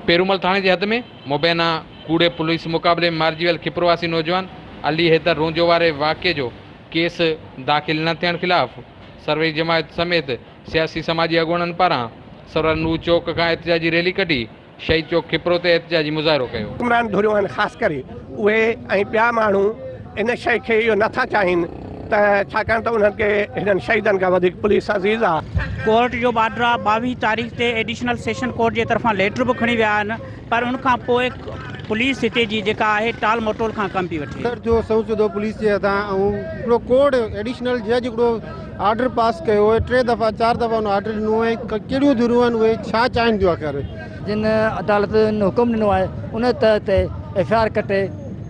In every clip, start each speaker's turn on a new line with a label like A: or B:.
A: पेरूमल थाने की हद में मुबैना कूड़े पुलिस मुकाबले में मारिजी वियल खिपरवासी नौजवान अली हैदर रोंजो वारे वाक़े जो केस दाख़िल न थियण खिलाफ़ सर्वे जमायत समेत सियासी समाजी अगुवाणनि पारां सरनू चौक का एहतजाजी रैली कढी शहीद चौक खिपरो ते एहतजाजी मुज़ाहिरो कयो।
B: हुक्मरान धुरियूं आहिनि ख़ासि करे उहे ऐं ॿिया माण्हू इन शइ खे इहो नथा चाहिनि त छाकाणि त उन्हनि खे हिननि शहीदनि खां वधीक पुलिस अज़ीज़ आहे।
C: कोर्ट जो ऑर्डर आहे 22 तारीख़ ते एडिशनल सेशन कोर्ट जे तरफ़ां लेटर बि खणी विया आहिनि, पर उनखां पोइ पुलिस हिते जी जेका आहे टाल मटोल खां कमु पई वठे।
D: जो संसदो पुलिस जे हथां ऐं हिकिड़ो कोर्ट एडिशनल जज हिकिड़ो ऑर्डर पास कयो हुओ, 3 दफ़ा 4 दफ़ा उन ऑर्डर ॾिनो आहे, कहिड़ियूं धुरियूं आहिनि उहे छा चाहिनि थियूं आख़िर।
E: जिन अदालत हुकुम ॾिनो आहे उन तहत FIR कटे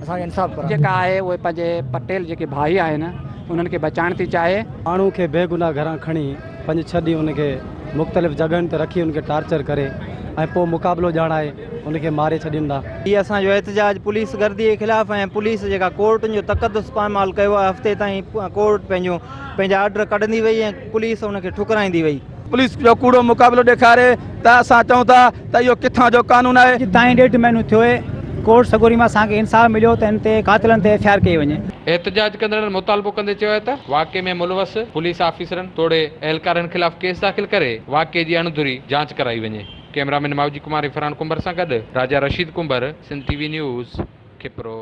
E: असांखे इंसाफ़ करणु
C: जेका आहे उहे पंहिंजे पटेल जेके भाई आहिनि उन्हनि खे बचाइण थी चाहे।
F: माण्हू खे बेगुनाह घरां खणी 5-6 ॾींहं उनखे मुख़्तलिफ़ जॻहियुनि ते रखी उनखे टार्चर करे ऐं पोइ मुक़ाबिलो ॼाणाए उनखे मारे छॾींदा।
G: हीअ असांजो एहतजाज पुलिस गर्दी जे ख़िलाफ़ ऐं पुलिस जेका कोर्टुनि जो तक़दुस पामाल कयो आहे, हफ़्ते ताईं कोर्ट पंहिंजा ऑर्डर कढंदी वई ऐं पुलिस उनखे ठुकराईंदी वई।
H: पुलिस जो कूड़ो मुक़ाबिलो ॾेखारे त असां चऊं था त इहो किथां जो कानून आहे।
C: ताईं 1.5 महीनो थियो आहे, कोर्ट सगोरी में असांखे इंसाफ़ मिलियो त इन ते कातिलनि ते FIR कई वञे।
A: एहतजाज कंदड़ मुतालबो कंदे चयो त वाक़े में मुलवस पुलिस ऑफिसरनि तोड़े एहलकारनि खिलाफ़ केस दाख़िल करे वाक़े जी अणधुरी जांच कराई वञे। कैमरामैन मावजी कुमार इरफान कुंबर सां गॾु राजा Rashid comber, Sindh TV news, खिपरो।